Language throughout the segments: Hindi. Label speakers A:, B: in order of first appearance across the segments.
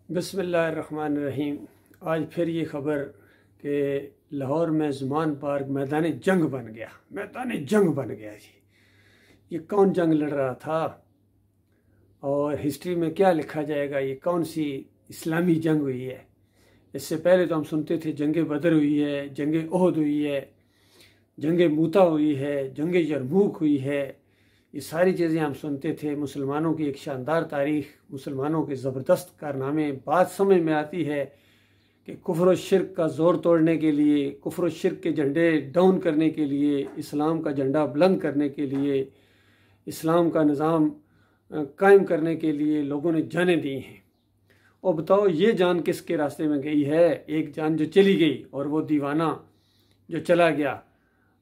A: बिस्मिल्लाहिर्रहमानिर्रहीम। आज फिर ये ख़बर कि लाहौर में ज़मान पार्क मैदान जंग बन गया। मैदान जंग बन गया जी। ये कौन जंग लड़ रहा था और हिस्ट्री में क्या लिखा जाएगा, ये कौन सी इस्लामी जंग हुई है। इससे पहले तो हम सुनते थे जंग बदर हुई है, जंग ओहद हुई है, जंग मूता हुई है, जंग यरमूक हुई है। ये सारी चीज़ें हम सुनते थे। मुसलमानों की एक शानदार तारीख़, मुसलमानों के ज़बरदस्त कारनामे। बात समझ में आती है कि कुफ्र और शिर्क का ज़ोर तोड़ने के लिए, कुफ्र और शिर्क के झंडे डाउन करने के लिए, इस्लाम का झंडा बुलंद करने के लिए, इस्लाम का निज़ाम कायम करने के लिए लोगों ने जानें दी हैं। और बताओ ये जान किसके रास्ते में गई है? एक जान जो चली गई और वो दीवाना जो चला गया,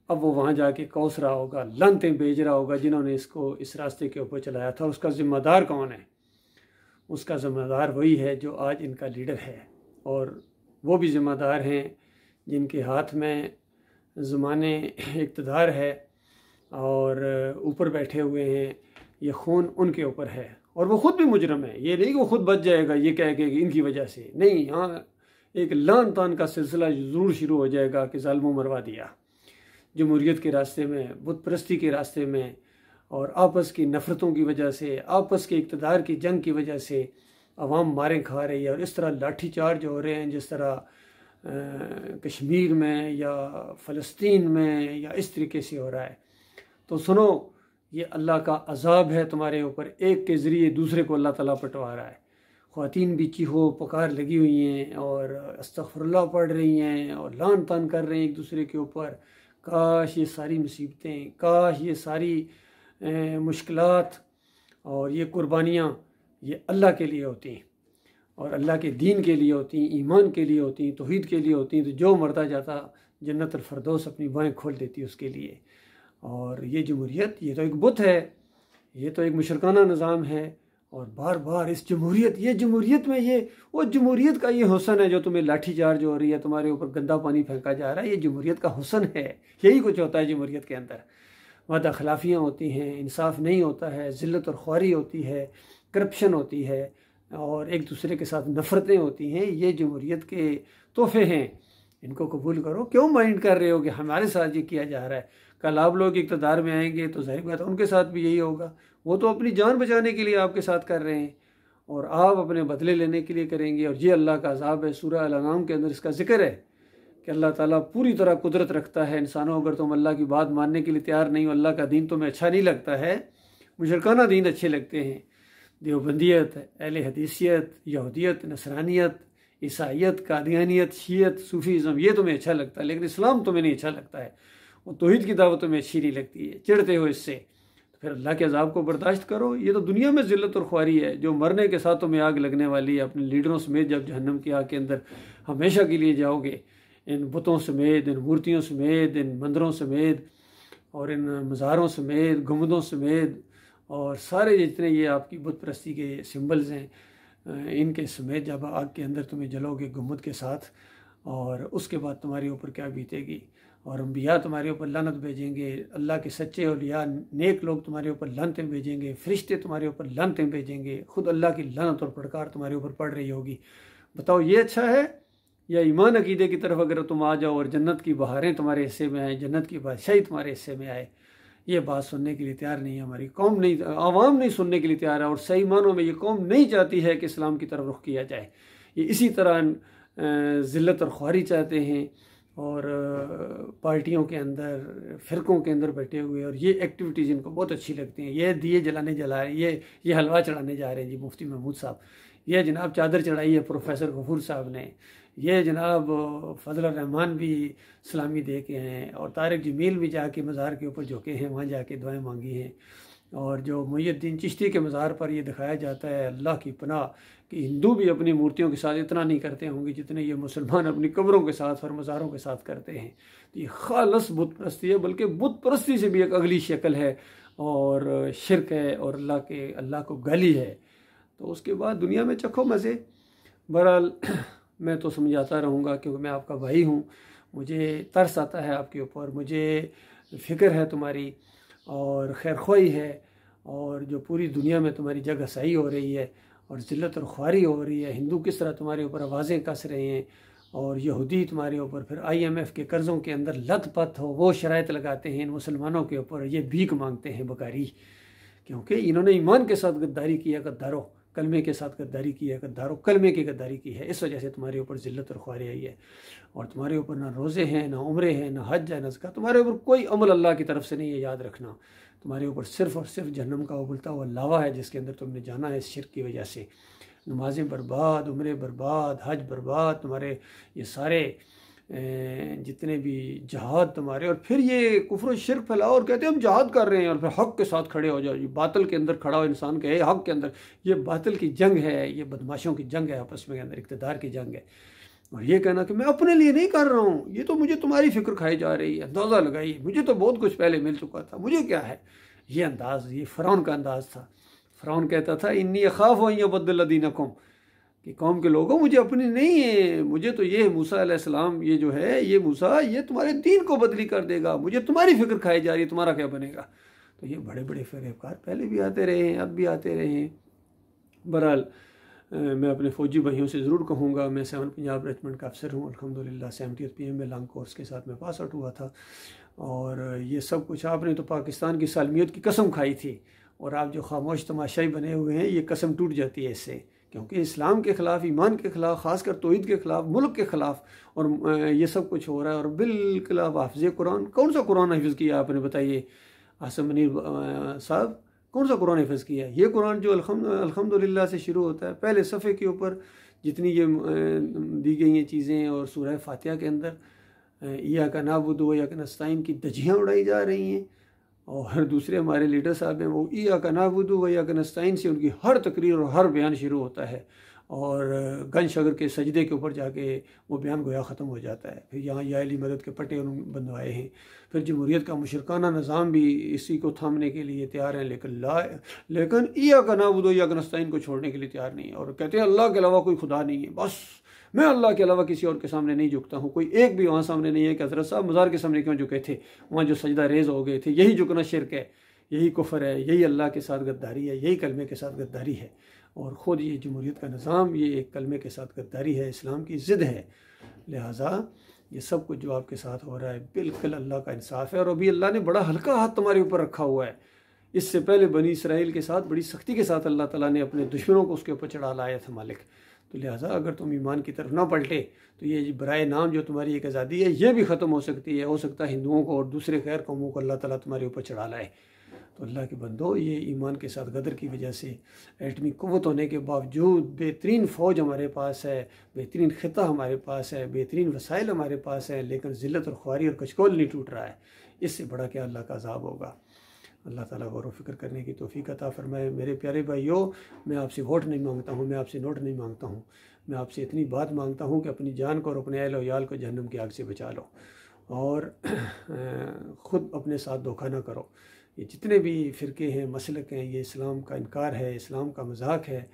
A: अब वो वहाँ जाके कौस रहा होगा, लानतें भेज रहा होगा जिन्होंने इसको इस रास्ते के ऊपर चलाया था। उसका ज़िम्मेदार कौन है? उसका ज़िम्मेदार वही है जो आज इनका लीडर है, और वो भी ज़िम्मेदार हैं जिनके हाथ में ज़माने इक़्तिदार है और ऊपर बैठे हुए हैं। ये खून उनके ऊपर है और वो ख़ुद भी मुजरम है। ये नहीं कि वो ख़ुद बच जाएगा ये कह के इनकी वजह से, नहीं। यहाँ एक लान तान का सिलसिला ज़रूर शुरू हो जाएगा कि ज़ालिमों मरवा दिया। जमहूरियत के रास्ते में, बुत परस्ती के रास्ते में, और आपस की नफ़रतों की वजह से, आपस के इक़्तिदार की जंग की वजह से अवाम मारें खा रही है। और इस तरह लाठी चार्ज हो रहे हैं जिस तरह कश्मीर में या फ़लस्तीन में या इस तरीके से हो रहा है। तो सुनो, ये अल्लाह का अज़ाब है तुम्हारे ऊपर। एक के ज़रिए दूसरे को अल्लाह ताला पटवा रहा है। ख़वातीन भी चीखो पुकार लगी हुई हैं और अस्तग़फ़िरुल्लाह पढ़ रही हैं और लान तान कर रहे हैं एक दूसरे के ऊपर। काश ये सारी मुसीबतें, काश ये सारी मुश्किलात और ये कुर्बानियाँ ये अल्लाह के लिए होती और अल्लाह के दीन के लिए होती, ईमान के लिए होती, तौहीद के लिए होती, तो जो मरता जाता जन्नतुल फ़िरदौस अपनी बाहें खोल देती उसके लिए। और ये जमहूरियत, ये तो एक बुत है, ये तो एक मुशरकाना निज़ाम है। और बार बार इस जमहूरियत, ये जमहूरियत में ये वो जमहूरियत का ये हुस्न है जो तुम्हें लाठी चार्ज हो रही है, तुम्हारे ऊपर गंदा पानी फेंका जा रहा है। ये जमहूरियत का हुस्न है। यही कुछ होता है जमहूरियत के अंदर। वादा खिलाफियाँ होती हैं, इंसाफ नहीं होता है, ज़िल्लत और ख्वारी होती है, करप्शन होती है और एक दूसरे के साथ नफ़रतें होती हैं। ये जमहूरियत के तोहफे हैं, इनको कबूल करो। क्यों माइंड कर रहे हो कि हमारे साथ ये किया जा रहा है? कल आप लोग इक़्तिदार में आएंगे तो ज़ाहिर बात है उनके साथ भी यही होगा। वो तो अपनी जान बचाने के लिए आपके साथ कर रहे हैं और आप अपने बदले लेने के लिए करेंगे। और ये अल्लाह का अज़ाब है। सूरह अल-अनआम के अंदर इसका जिक्र है कि अल्लाह ताला पूरी तरह कुदरत रखता है। इंसानों, अगर तुम अल्लाह की बात मानने के लिए तैयार नहीं हो, अल्लाह का दीन तुम्हें अच्छा नहीं लगता है, मुशरकाना दीन अच्छे लगते हैं, देवबंदियत, अहले हदीसियत, यहूदियत, नसरानियत, ईसाइयत, कादियानियत, शियत, सूफीज़म, ये तुम्हें अच्छा लगता है, लेकिन इस्लाम तुम्हें नहीं अच्छा लगता है। वो तौहीद की दावत तुम्हें अच्छी नहीं लगती है, चिढ़ते हो इससे, तो फिर अल्लाह के अज़ाब को बर्दाश्त करो। ये तो दुनिया में ज़िल्लत और ख्वारी है जो मरने के साथ तुम्हें आग लगने वाली है। अपने लीडरों समेत जब जहन्नम की आग के अंदर हमेशा के लिए जाओगे, इन बुतों समेत, इन मूर्तियों समेत, इन मंदिरों समेत और इन मज़ारों समेत, गुंबदों समेत और सारे जितने ये आपकी बुत परस्ती के सिम्बल्स हैं, इनके समेत जब आग के अंदर तुम्हें जलोगे गुंबद के साथ, और उसके बाद तुम्हारे ऊपर क्या बीतेगी। और अंबिया तुम्हारे ऊपर लानत भेजेंगे, अल्लाह के सच्चे औलिया नेक लोग तुम्हारे ऊपर लानतें भेजेंगे, फरिश्ते तुम्हारे ऊपर लानतें भेजेंगे, खुद अल्लाह की लानत और फटकार तुम्हारे ऊपर पड़ रही होगी। बताओ ये अच्छा है? या ईमान अकीदे की तरफ अगर तुम आ जाओ और जन्नत की बहारें तुम्हारे हिस्से में आए, जन्नत की बादशाही तुम्हारे हिस्से में आए, ये बात सुनने के लिए तैयार नहीं है हमारी कौम, नहीं, आवाम नहीं सुनने के लिए तैयार है। और सही मानों में ये कौम नहीं चाहती है कि इस्लाम की तरफ रुख किया जाए। ये इसी तरह ज़िल्लत और ख्वारी चाहते हैं और पार्टियों के अंदर, फ़िरक़ों के अंदर बैठे हुए, और ये एक्टिविटीज़ इनको बहुत अच्छी लगती हैं। ये दिए जलाने जा रहे हैं, ये हलवा चढ़ाने जा रहे हैं जी मुफ्ती महमूद साहब, ये जनाब चादर चढ़ाई है प्रोफेसर गफूर साहब ने, ये जनाब फजल रहमान भी सलामी दे के हैं, और तारिक जमील भी जाके मज़ार के ऊपर झुके हैं, वहाँ जाके दुआएं मांगी हैं। और जो मुहियुद्दीन चिश्ती के मज़ार पर ये दिखाया जाता है, अल्लाह की पनाह, कि हिंदू भी अपनी मूर्तियों के साथ इतना नहीं करते होंगे जितने ये मुसलमान अपनी कब्रों के साथ और मज़ारों के साथ करते हैं। तो ये खालस बुत परस्ती है, बल्कि बुत परस्ती से भी एक अगली शक्ल है और शिरक है और अल्लाह को गाली है। तो उसके बाद दुनिया में चखो मज़े। बहरहाल मैं तो समझाता रहूँगा क्योंकि मैं आपका भाई हूँ, मुझे तरस आता है आपके ऊपर, मुझे फ़िक्र है तुम्हारी और खैर ख्वाही है, और जो पूरी दुनिया में तुम्हारी जगह सही हो रही है और ज़िल्लत और ख्वारी हो रही है। हिंदू किस तरह तुम्हारे ऊपर आवाज़ें कस रहे हैं और यहूदी तुम्हारे ऊपर फिर IMF के कर्ज़ों के अंदर लत पत हो वो शराइत लगाते हैं इन मुसलमानों के ऊपर, ये भीख मांगते हैं बकारी, क्योंकि इन्होंने ईमान के साथ गद्दारी किया, गद्दारों कलमे के साथ गद्दारी की है, गद्दारों कलमे की गद्दारी की है, इस वजह से तुम्हारे ऊपर ज़िल्लत और ख्वारी आई है। और तुम्हारे ऊपर ना रोज़े हैं, ना उम्रे हैं, ना हज है, ना ज़कात, तुम्हारे ऊपर कोई अमल अल्लाह की तरफ से नहीं है, याद रखना। तुम्हारे ऊपर सिर्फ़ और सिर्फ जहन्नम का उबलता हुआ लावा है जिसके अंदर तुमने जाना है इस शिर्क की वजह से। नमाजें बर्बाद, उम्रे बर्बाद, हज बर्बाद, तुम्हारे ये सारे जितने भी जहाद तुम्हारे, और फिर ये कुफ्र शिर्क फैलाओ और कहते हैं हम जहाद कर रहे हैं, और फिर हक के साथ खड़े हो जाओ। ये बातिल के अंदर खड़ा हो इंसान कहे हक के अंदर, ये बातिल की जंग है, ये बदमाशों की जंग है, आपस में अंदर इक़्तिदार की जंग है। और ये कहना कि मैं अपने लिए नहीं कर रहा हूँ, ये तो मुझे तुम्हारी फिक्र खाई जा रही है, अंदाज़ा लगाइए, मुझे तो बहुत कुछ पहले मिल चुका था, मुझे क्या है। ये अंदाज़, ये फ़िरौन का अंदाज़ था। फ़िरौन कहता था इन्नी अख़ाफ़ु अन युबद्दिल दीनकुम, कि कौम के लोगों मुझे अपनी नहीं है, मुझे तो ये मूसा अलैहिस्सलाम, ये जो है ये मूसा, ये तुम्हारे दीन को बदली कर देगा, मुझे तुम्हारी फिक्र खाई जा रही है, तुम्हारा क्या बनेगा। तो ये बड़े बड़े फ़रेबकार पहले भी आते रहे हैं, अब भी आते रहे हैं। बहरहाल मैं अपने फ़ौजी भाइयों से ज़रूर कहूँगा, मैं 7 पंजाब रेजिमेंट का अफसर हूँ अल्हम्दुलिल्लाह, 70th PM में लॉन्ग कोर्स के साथ मैं पास आउट हुआ था। और ये सब कुछ आपने तो पाकिस्तान की सालमियत की कसम खाई थी, और आप जो खामोश तमाशाई बने हुए हैं, ये कसम टूट जाती है इससे, क्योंकि इस्लाम के ख़िलाफ़, ईमान के ख़िलाफ़, ख़ासकर तौहीद के ख़िलाफ़, मुल्क के ख़िलाफ़, और ये सब कुछ हो रहा है। और बिल्कुल आप हाफ़िज़ कुरान, कौन सा कुरान हिफ़्ज़ किया आपने, बताइए आसिम मनीर साहब, कौन सा कुरान हिफ़्ज़ किया। ये कुरान जो अल्हम्दुलिल्लाह से शुरू होता है, पहले सफ़े के ऊपर जितनी ये दी गई हैं चीज़ें, और सूरह फातिहा के अंदर इय्याका नअबुदु व इय्याका नस्तईन की धज्जियाँ उड़ाई जा रही हैं। और दूसरे हमारे लीडर साहब हैं, वो इय्याका नअबुदु व इय्याका नस्तईन से उनकी हर तकरीर और हर बयान शुरू होता है, और गन शगर के सजदे के ऊपर जाके वो बयान गोया ख़त्म हो जाता है। फिर यहाँ या अली मदद के पट्टे उन्होंने बंधवाए हैं। फिर जमहूरियत का मुशरकाना निज़ाम भी इसी को थामने के लिए तैयार हैं, लेकिन इय्याका नअबुदु व इय्याका नस्तईन को छोड़ने के लिए तैयार नहीं है, और कहते हैं अल्लाह के अलावा कोई खुदा नहीं है, बस मैं अल्लाह के अलावा किसी और के सामने नहीं झुकता हूँ। कोई एक भी वहाँ सामने नहीं है कि हज़रत साहब मज़ार के सामने क्यों झुके थे, वहाँ जो सजदा रेज़ हो गए थे, यही झुकना शिरक है, यही कुफर है, यही अल्लाह के साथ गद्दारी है, यही कलमे के साथ गद्दारी है। और ख़ुद ये जमहूरियत का निज़ाम ये एक कलमे के साथ गद्दारी है, इस्लाम की ज़िद है। लिहाजा ये सब कुछ जो आपके साथ हो रहा है बिल्कुल अल्लाह का इंसाफ है, और अभी अल्लाह ने बड़ा हल्का हाथ तुम्हारे ऊपर रखा हुआ है। इससे पहले बनी इसराइल के साथ बड़ी सख्ती के साथ अल्लाह ताला ने अपने दुश्मनों को उसके ऊपर चढ़ा लाया था मालिक। तो लिहाजा अगर तुम ईमान की तरफ ना पलटे तो ये बराए नाम जो तुम्हारी एक आज़ादी है ये भी ख़त्म हो सकती है। हो सकता है हिंदुओं को और दूसरे गैर कौमों को अल्लाह ताला तुम्हारे ऊपर चढ़ा लाए। तो अल्लाह के बंदो, ये ईमान के साथ गदर की वजह से एटमी क़ुव्वत होने के बावजूद बेहतरीन फ़ौज हमारे पास है, बेहतरीन ख़िता हमारे पास है, बेहतरीन वसाइल हमारे पास है, लेकिन ज़िल्लत और ख्वारी और कचकोल नहीं टूट रहा है। इससे बड़ा क्या अल्लाह का अज़ाब होगा। अल्लाह ताला गौर व फ़िक्र करने की तौफ़ीक़ अता फ़रमाए। मेरे प्यारे भाइयों, मैं आपसे वोट नहीं मांगता हूँ, मैं आपसे नोट नहीं मांगता हूँ, मैं आपसे इतनी बात मांगता हूँ कि अपनी जान को और अपने अहल वयाल को जहन्नम की आग से बचा लो, और ख़ुद अपने साथ धोखा ना करो। ये जितने भी फ़िरके हैं, मसलक हैं, ये इस्लाम का इनकार है, इस्लाम का मजाक है,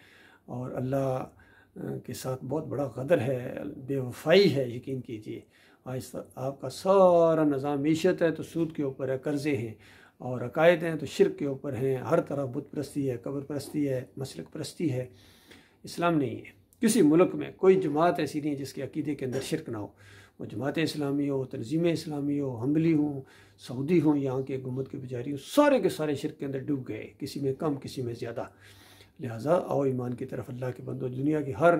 A: और अल्लाह के साथ बहुत बड़ा गदर है, बेवफाई है। यकीन कीजिए, आज आपका सारा निज़ाम मीशत है तो सूद के ऊपर है, कर्ज़े हैं, और अकायद हैं तो शिरक के ऊपर हैं, हर तरफ बुत परस्ती है, कब्र परस्ती है, मसलक परस्ती है। इस्लाम नहीं है। किसी मुल्क में कोई जमात ऐसी नहीं है जिसके अकीदे के अंदर शिरक ना हो। वो जमात इस्लामी हो, तंजीम इस्लामी हो, हम्बली हो, सऊदी हो, यहाँ के हुकूमत के पुजारी हो, सारे के सारे शिरक के अंदर डूब गए, किसी में कम किसी में ज़्यादा। लिहाजा आओ ईमान की तरफ। अल्लाह के बंदो, दुनिया की हर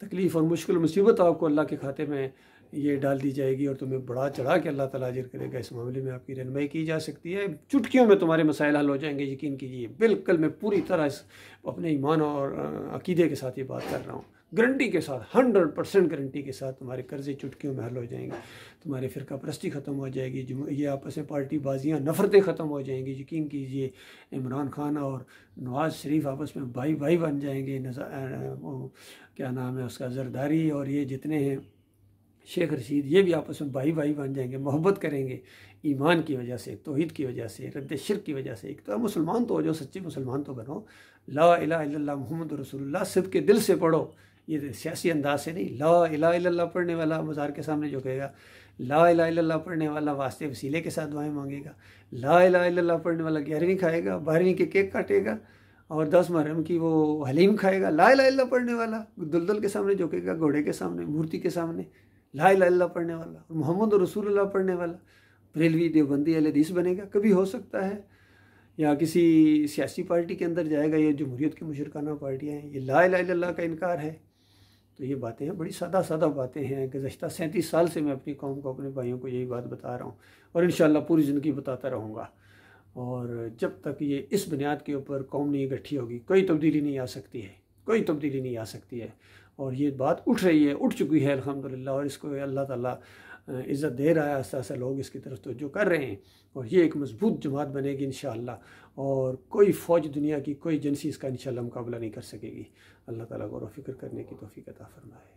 A: तकलीफ़ और मुश्किल मुसीबत आपको अल्लाह के खाते में ये डाल दी जाएगी, और तुम्हें बढ़ा चढ़ा के अल्लाह ताला अजर करेगा। इस मामले में आपकी रहनुमाई की जा सकती है। चुटकियों में तुम्हारे मसाइल हल हो जाएंगे, यकीन कीजिए। बिल्कुल मैं पूरी तरह अपने ईमान और अकीदे के साथ ये बात कर रहा हूँ, गारंटी के साथ, 100% गारंटी के साथ तुम्हारे कर्ज़े चुटकियों में हल हो जाएंगे, तुम्हारे फ़िरका परस्ती ख़त्म हो जाएगी, ये आपस में पार्टी बाजियाँ, नफ़रतें ख़त्म हो जाएंगी। यकीन कीजिए, इमरान खान और नवाज़ शरीफ आपस में भाई भाई बन जाएंगे। क्या नाम है उसका, जरदारी, और ये जितने हैं शेख रशीद, ये भी आपस में भाई भाई बन जाएंगे, मोहब्बत करेंगे ईमान की वजह से, तौहीद की वजह से, रद्द शिर्क की वजह से। एक तो मुसलमान तो हो जाओ, सच्चे मुसलमान तो बनो। ला इलाहा इल्लल्लाह मुहम्मद रसूलुल्लाह सिद्क़ के दिल से पढ़ो, ये सियासी अंदाज से नहीं। ला इलाहा इल्लल्लाह पढ़ने वाला मज़ार के सामने झुकेगा, ला इलाहा इल्लल्लाह पढ़ने वाला वास्ते वसीले के साथ दुआएं मांगेगा, ला इलाहा इल्लल्लाह पढ़ने वाला 11वीं खाएगा, 12वीं के केक काटेगा, और 10 मुहर्रम की वो हलीम खाएगा, ला इलाहा इल्लल्लाह पढ़ने वाला, दुल्दुल के सामने झुकेगा, घोड़े के सामने, मूर्ति के सामने ला इलाहा इल्लल्लाह पढ़ने वाला, मोहम्मद रसूलुल्लाह पढ़ने वाला बरेलवी देवबंदी अहले हदीस बनेगा? कभी हो सकता है? या किसी सियासी पार्टी के अंदर जाएगा? ये जमहूरियत की मुशरकाना पार्टियाँ हैं, ये ला इलाहा इल्लल्लाह का इनकार है। तो ये बातें हैं, बड़ी सादा सादा बातें हैं। गुज़श्ता 37 साल से मैं अपनी कौम को, अपने भाइयों को यही बात बता रहा हूँ और इंशाअल्लाह पूरी ज़िंदगी बताता रहूँगा। और जब तक ये इस बुनियाद के ऊपर कौम नहीं इकट्ठी होगी, कोई तब्दीली नहीं आ सकती है, कोई तब्दीली नहीं आ सकती है। और ये बात उठ रही है, उठ चुकी है अल्हम्दुलिल्लाह, और इसको अल्लाह ताला इज़्ज़त दे रहा है। आस्ता आस्ता लोग इसकी तरफ तवज्जो कर रहे हैं और ये एक मजबूत जमात बनेगी इंशाअल्लाह। और कोई फ़ौज दुनिया की, कोई एजेंसी इसका इंशाअल्लाह मुकाबला नहीं कर सकेगी। अल्लाह ताला गौर व फिक्र करने की तौफीक अता फरमाए।